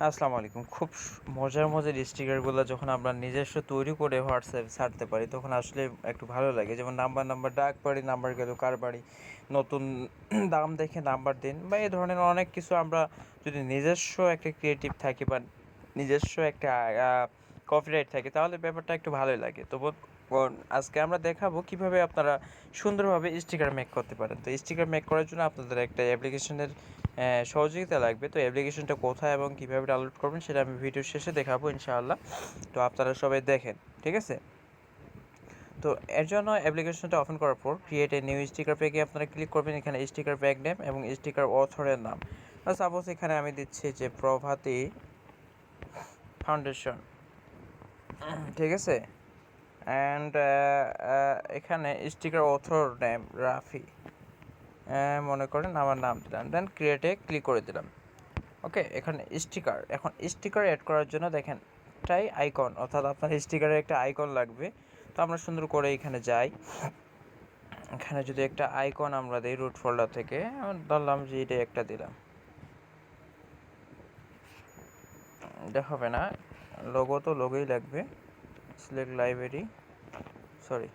আসসালামু আলাইকুম। খুব মজার মজার স্টিকারগুলো যখন আমরা নিজস্ব তৈরি করে হোয়াটসঅ্যাপে ছাড়তে পারি তখন আসলে একটু ভালো লাগে। যেমন নাম্বার ডাক বাড়ি, নাম্বার গেল কার বাড়ি, নতুন দাম দেখে নাম্বার দিন, বা এই ধরনের অনেক কিছু আমরা যদি নিজস্ব একটা ক্রিয়েটিভ থাকি বা নিজস্ব একটা কপিরাইট থাকে তাহলে ব্যাপারটা একটু ভালোই লাগে। তো আজকে আমরা দেখাবো কিভাবে আপনারা সুন্দরভাবে স্টিকার মেক করতে পারেন। তো স্টিকার মেক করার জন্য আপনাদের একটা অ্যাপ্লিকেশনের সহযোগিতা লাগবে। তো অ্যাপ্লিকেশনটা কোথায় এবং কীভাবে ডাউনলোড করবেন সেটা আমি ভিডিওর শেষে দেখাবো ইনশাআল্লাহ। তো আপনারা সবাই দেখেন, ঠিক আছে? তো এর জন্য অ্যাপ্লিকেশনটা ওপেন করার পর ক্রিয়েট এ নিউ স্টিকার প্যাকে আপনারা ক্লিক করবেন। এখানে স্টিকার প্যাক নেম এবং স্টিকার অথরের নাম, সাপোজ এখানে আমি দিচ্ছি যে প্রভাতী ফাউন্ডেশন, ঠিক আছে? অ্যান্ড এখানে স্টিকার অথর নেম রাফি, মনে করেন আমার নাম দিলাম, দেন ক্রিয়েটে ক্লিক করে দিলাম। ওকে, এখানে এখন স্টিকার অ্যাড করার জন্য দেখেন একটাই আইকন, অর্থাৎ আপনার স্টিকারের একটা আইকন লাগবে। তো আমরা সুন্দর করে এখানে যাই, এখানে যদি একটা আইকন আমরা দিই রুট ফোল্ডার থেকে, আমি ধরলাম যে এটা একটা দিলাম, এটা হবে না, লোগো তো লোগোই লাগবে। Select library, sorry,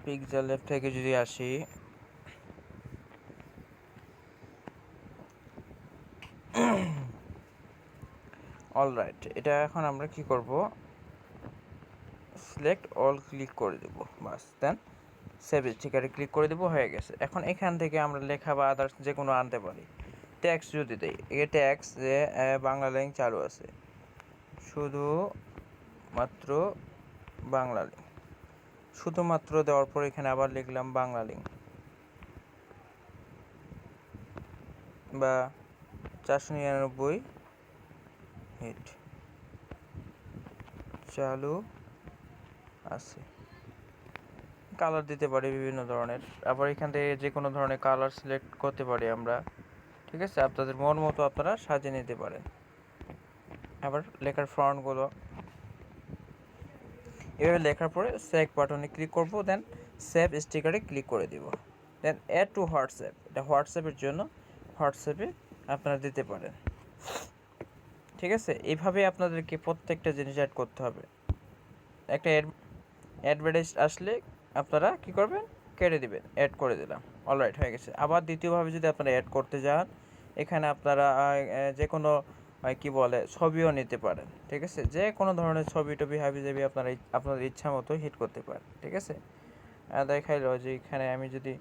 pixel lab থেকে যদি আসি, অলরাইট, এটা এখন আমরা কি করব, সিলেক্ট অল ক্লিক করে দেব, বাস, দেন সেভ স্টিকারে ক্লিক করে দেবো, হয়ে গেছে। এখন এখান থেকে আমরা লেখা বা আদার্স যে কোনো আনতে পারি। ট্যাক্স যদি দেই, এই ট্যাক্স যে বাংলা লিঙ্ক চালু আছে, শুধুমাত্র বাংলা লিঙ্ক, শুধুমাত্র দেওয়ার পর এখানে আবার লিখলাম বাংলা লিঙ্ক, বা 499 হিট চালু আছে। কালার দিতে পারি বিভিন্ন ধরনের, আবার এখান থেকে যে কোনো ধরনের কালার সিলেক্ট করতে পারি আমরা, ঠিক আছে? আপনাদের মন মতো আপনারা সাজিয়ে নিতে পারেন। আবার লেখার ফন্টগুলো এভাবে লেখার পরে সেভ বাটনে ক্লিক করব, দেন সেভ স্টিকারে ক্লিক করে দিব, দেন অ্যাড টু হোয়াটসঅ্যাপ, এটা হোয়াটসঅ্যাপের জন্য হোয়াটসঅ্যাপে আপনারা দিতে পারেন, ঠিক আছে? এইভাবে আপনাদেরকে প্রত্যেকটা জিনিস অ্যাড করতে হবে। একটা অ্যাডভার্টাইজ আসলে আপনারা কি করবেন, কেটে দিবেন, অ্যাড করে দিলাম, অলরাইট, হয়ে গেছে। আবার দ্বিতীয়ভাবে যদি আপনারা অ্যাড করতে যান, এখানে আপনারা যে কোনো কি বলে ছবিও নিতে পারেন, ঠিক আছে? যে কোনো ধরনের ছবি টবি হাবি জাবি আপনারা আপনাদের ইচ্ছা মতো হিট করতে পারেন, ঠিক আছে? দেখাইলো যে এখানে আমি যদি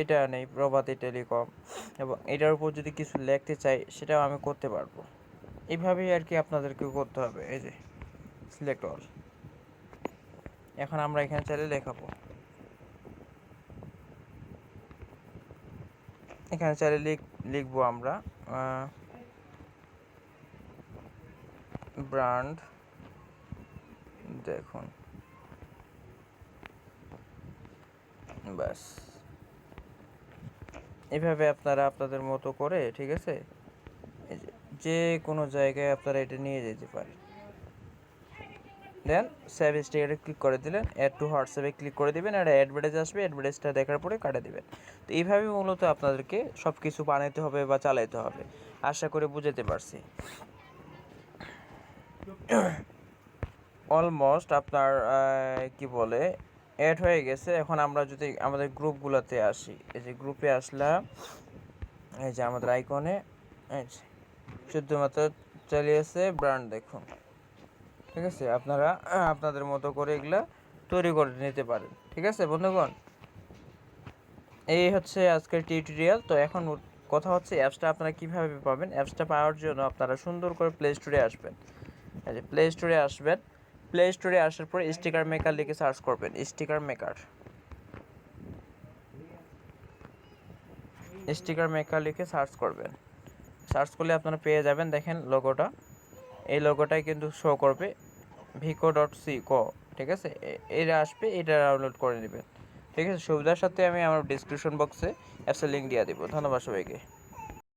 এটা নেই প্রভাতী টেলিকম, এবং এটার উপর যদি কিছু লিখতে চাই সেটাও আমি করতে পারবো। এইভাবেই আর কি আপনাদেরকেও করতে হবে। এই যে সিলেক্ট অল, এখন আমরা এখানে চাইলে লেখাবো, এখানে চাইলে লিখবো আমরা ব্র্যান্ড, দেখুন, ব্যাস। এভাবে আপনারা আপনাদের মতো করে, ঠিক আছে, যে কোনো জায়গায় আপনারা এটা নিয়ে যেতে পারেন। দেন সেভ স্টিকারে ক্লিক করে দিলেন, অ্যাড টু হোয়াটসঅ্যাপে ক্লিক করে দিবেন, আর অ্যাডভার্টাইজ আসবে, অ্যাডভার্টাইজটা দেখার পরে কাটে দিবেন। তো এইভাবে মূলত আপনাদেরকে সব কিছু বানাইতে হবে বা চালাইতে হবে। আশা করে বুঝাতে পারছি। অলমোস্ট আপনার কি বলে অ্যাড হয়ে গেছে। এখন আমরা যদি আমাদের গ্রুপগুলোতে আসি, এই যে গ্রুপে আসলাম, এই যে আমাদের আইকনে শুধুমাত্র চালিয়েছে ব্র্যান্ড, দেখুন, ঠিক আছে? আপনারা আপনাদের মতো করে এগুলা তৈরি করে নিতে পারেন, ঠিক আছে বন্ধুগণ? এই হচ্ছে আজকের টিউটোরিয়াল। তো এখন কথা হচ্ছে অ্যাপসটা আপনারা কীভাবে পাবেন। অ্যাপসটা পাওয়ার জন্য আপনারা সুন্দর করে প্লে স্টোরে আসবেন, এই যে প্লে স্টোরে আসবেন। প্লে স্টোরে আসার পর স্টিকার মেকার লিখে সার্চ করবেন, স্টিকার মেকার লিখে সার্চ করবেন। সার্চ করলে আপনারা পেয়ে যাবেন, দেখেন লোগোটা, এই লোগোটাই কিন্তু শো করবে vico.co, ঠিক আছে? এটা আসবে, এটা ডাউনলোড করে নেবেন, ঠিক আছে? সুবিধার সাথে আমি আমার ডিসক্রিপশন বক্সে অ্যাপসের লিঙ্ক দিয়ে দেবো। ধন্যবাদ সবাইকে।